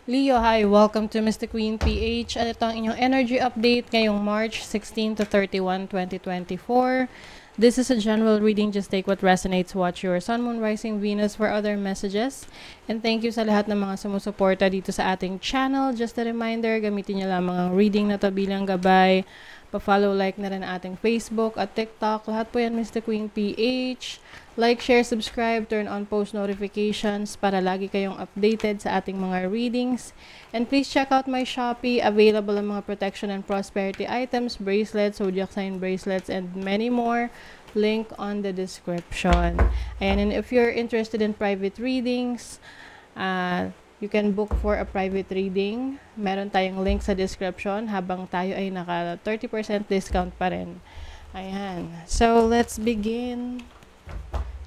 Leo, hi! Welcome to Mr. Queen PH. At ito ang inyong energy update ngayong March 16 to 31, 2024. This is a general reading. Just take what resonates. Watch your Sun, Moon, Rising, Venus for other messages. And thank you sa lahat ng mga sumusuporta dito sa ating channel. Just a reminder, gamitin niyo lamang ang reading na to bilang gabay. Pa-follow, like na rin ating Facebook at TikTok. Lahat po yan, Mr. Queen PH. Like, share, subscribe, turn on post notifications para lagi kayong updated sa ating mga readings. And please check out my Shopee. Available ang mga protection and prosperity items, bracelets, zodiac sign bracelets, and many more. Link on the description. Ayan, and if you're interested in private readings, you can book for a private reading. Meron tayong link sa description habang tayo ay naka 30% discount pa rin. Ayan. So, let's begin.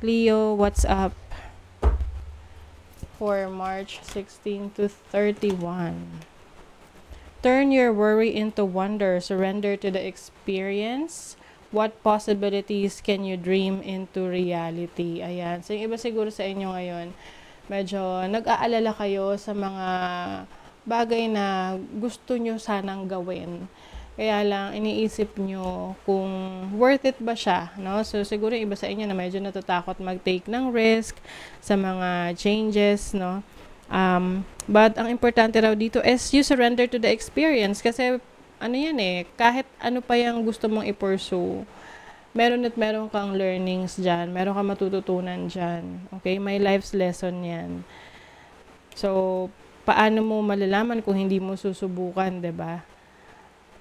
Leo, what's up for March 16 to 31? Turn your worry into wonder. Surrender to the experience. What possibilities can you dream into reality? Ayan. So, yung iba siguro sa inyo ngayon, medyo nag-aalala kayo sa mga bagay na gusto nyo sanang gawin. Kaya lang, iniisip nyo kung worth it ba siya, no? So, siguro iba sa inyo na medyo natatakot mag-take ng risk sa mga changes, no? But, ang importante raw dito is you surrender to the experience. Kasi, ano yan eh, kahit ano pa yung gusto mong i-pursue, meron kang learnings dyan, meron kang matututunan dyan. Okay? May life's lesson yan. So, paano mo malalaman kung hindi mo susubukan, 'di ba?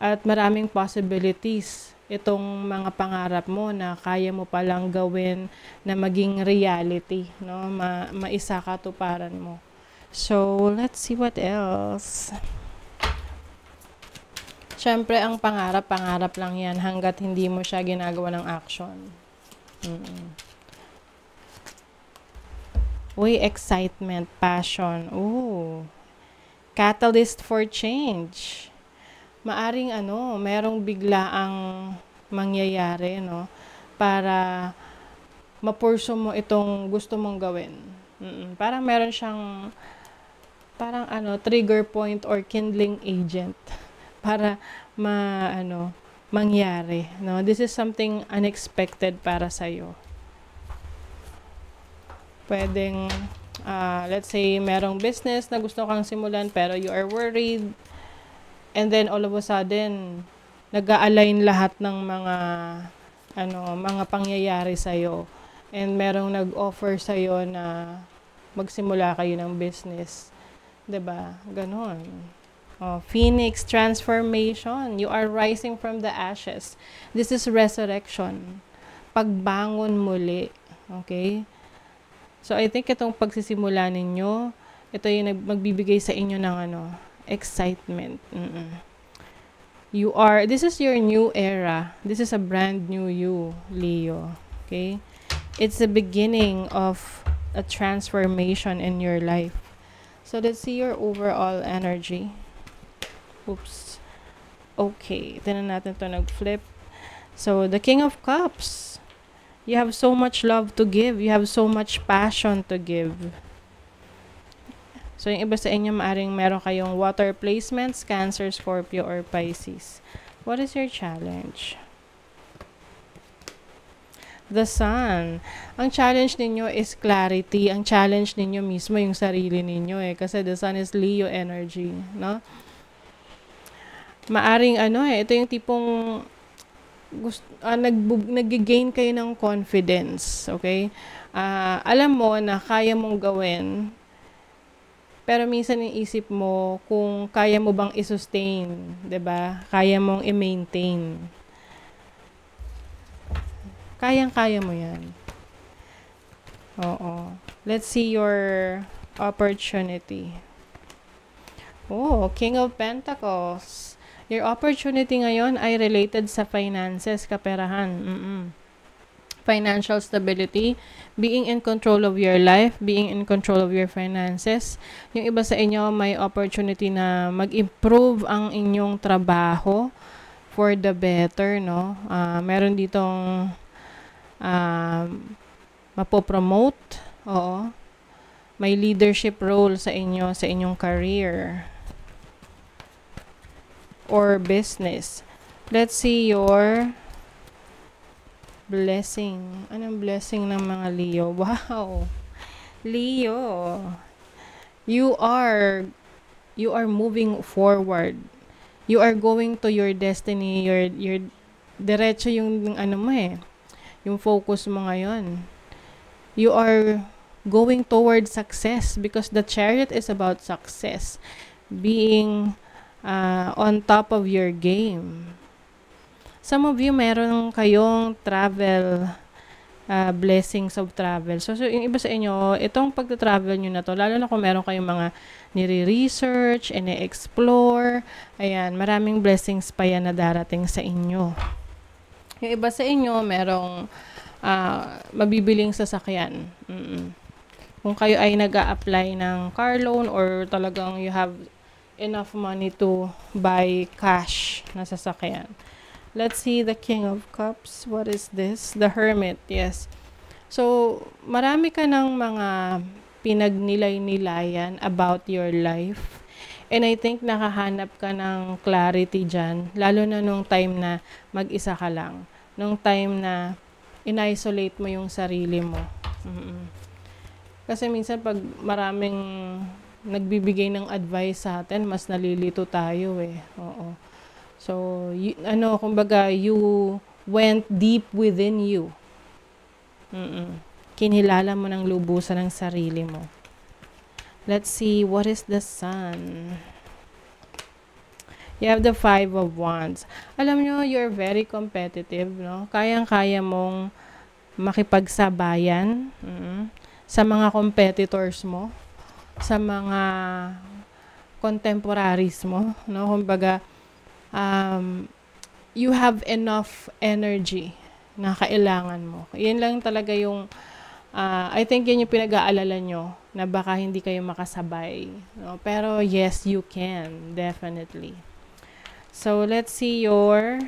At maraming possibilities itong mga pangarap mo na kaya mo palang gawin na maging reality, no? Maisakatuparan mo. So, let's see what else. Siyempre, ang pangarap lang yan hanggat hindi mo siya ginagawa ng action. Uy, excitement, passion. Ooh. Catalyst for change. Maaring merong biglaang mangyayari, no? Para mapurso mo itong gusto mong gawin. Parang meron siyang trigger point or kindling agent para mangyari, no? This is something unexpected para sa iyo. Pwedeng let's say merong business na gusto kang simulan pero you are worried. And then all of a sudden, nag-a-align lahat ng mga pangyayari sa iyo. And merong nag-offer sa iyo na magsimula kayo ng business. 'Di ba? Ganon. Phoenix transformation. You are rising from the ashes. This is resurrection. Pagbangon muli. Okay? So I think itong pagsisimula ninyo, ito yung magbibigay sa inyo ng excitement. This is your new era. This is a brand new you, Leo. Okay? It's the beginning of a transformation in your life. So let's see your overall energy. Oops. Okay. Tignan natin to nag-flip. So, the King of Cups. You have so much love to give. You have so much passion to give. So, yung iba sa inyo, maaring meron kayong water placements, Cancer, Scorpio, or Pisces. What is your challenge? The Sun. Ang challenge ninyo is clarity. Ang challenge ninyo mismo yung sarili ninyo eh. Kasi the Sun is Leo energy, no? Maaring ito yung tipong nag-gain kayo ng confidence, okay? Alam mo na kaya mong gawin, pero minsan iisip mo kung kaya mo bang i-sustain, 'di ba? Kaya mong i-maintain. Kayang-kaya mo 'yan. Oo. Let's see your opportunity. Oh, King of Pentacles. Your opportunity ngayon ay related sa finances, kaperahan. Financial stability, being in control of your life, being in control of your finances. Yung iba sa inyo may opportunity na mag-improve ang inyong trabaho for the better, no? Meron ditong mapopromote, oo. may leadership role sa inyo, sa inyong career or business. Let's see your blessing. Anong blessing ng mga Leo? Wow! Leo, you are moving forward. You are going to your destiny. Your diretso yung ano mo yung focus mo ngayon. You are going toward success because the Chariot is about success. Being on top of your game. Some of you, meron kayong travel, blessings of travel. So yung iba sa inyo, itong pagta-travel nyo na to, lalo na kung meron kayong mga nire-research, ine-explore, ayan, maraming blessings pa yan na darating sa inyo. Yung iba sa inyo, merong mabibiling sasakyan. Kung kayo ay nag-a-apply ng car loan or talagang you have enough money to buy cash na sasakyan. Let's see the King of Cups. What is this? The Hermit. Yes. So, marami ka ng mga pinagnilay-nilayan about your life. And I think nakahanap ka ng clarity dyan. Lalo na nung time na mag-isa ka lang. Nung time na in-isolate mo yung sarili mo. Kasi minsan pag maraming nagbibigay ng advice sa atin, mas nalilito tayo Oo. So, kumbaga, you went deep within you. Kinilala mo ng lubusan ng sarili mo. Let's see, what is the Sun? You have the 5 of Wands. Alam nyo, you're very competitive, no? Kayang-kaya mong makipagsabayan sa mga competitors mo, sa mga contemporaries mo, no? Kumbaga, you have enough energy na kailangan mo. Yan lang talaga yung, I think yan yung pinag-aalala nyo, na baka hindi kayo makasabay. No? Pero yes, you can, definitely. So, let's see your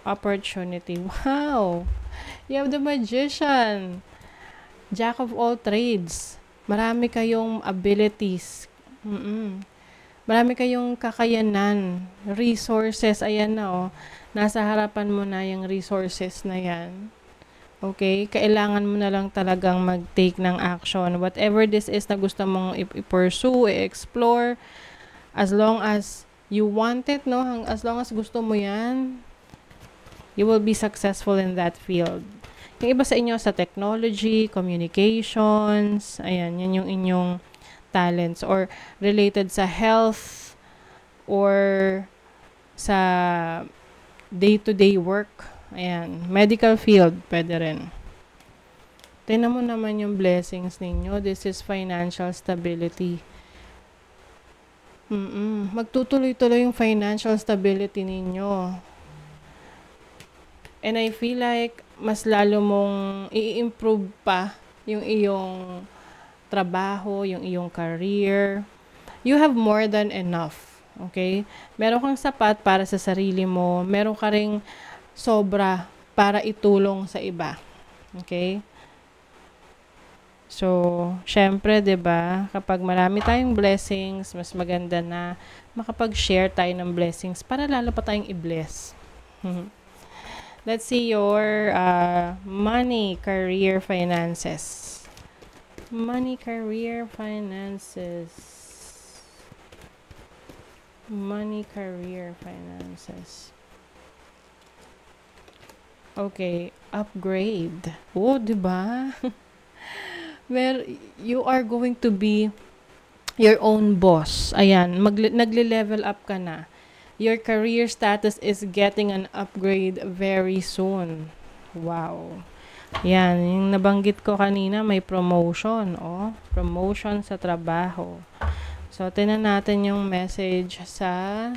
opportunity. Wow! You have the Magician. Jack of all trades. Marami kayong abilities. Marami kayong kakayanan, resources, ayan na nasa harapan mo na yung resources na yan. Okay? Kailangan mo na lang talagang mag-take ng action. Whatever this is na gusto mong i-pursue, i-explore, as long as you want it, no? As long as gusto mo yan, you will be successful in that field. Yung iba sa inyo sa technology, communications, ayan, yan yung inyong talents or related sa health or sa day-to-day work. Ayan. Medical field, pwede rin. Tingnan mo naman yung blessings ninyo. This is financial stability. Magtutuloy-tuloy yung financial stability ninyo. And I feel like mas lalo mong i-improve pa yung iyong trabaho, yung iyong career. You have more than enough. Okay? Meron kang sapat para sa sarili mo. Meron ka ring sobra para itulong sa iba. Okay? So, syempre, 'di ba, kapag marami tayong blessings, mas maganda na makapag-share tayo ng blessings para lalo pa tayong i-bless. Let's see your money, career, finances. Money, career, finances. Money, career, finances. Okay, upgrade. Oh, 'di ba? Where you are going to be your own boss. Ayan, nagle-level up ka na. Your career status is getting an upgrade very soon. Wow. Yan, yung nabanggit ko kanina, may promotion. Promotion sa trabaho. So, tinan natin yung message sa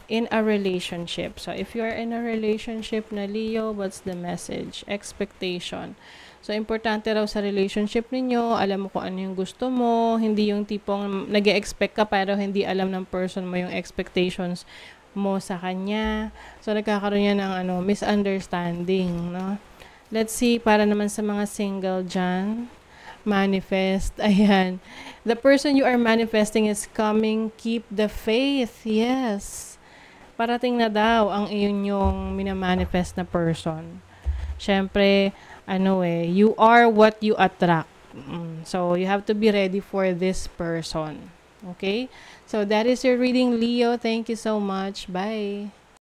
in a relationship. So, if you are in a relationship na Leo, what's the message? Expectation. So, importante raw sa relationship ninyo, alam mo kung ano yung gusto mo, hindi yung tipong nag-e-expect ka pero hindi alam ng person mo yung expectations mo sa kanya. So, nagkakaroon yan ng misunderstanding, no? Let's see, para naman sa mga single dyan, manifest. Ayan. The person you are manifesting is coming. Keep the faith. Yes. Parating na daw ang iyon yung minamanifest na person. Siyempre, you are what you attract. So, you have to be ready for this person. Okay? So, that is your reading, Leo. Thank you so much. Bye.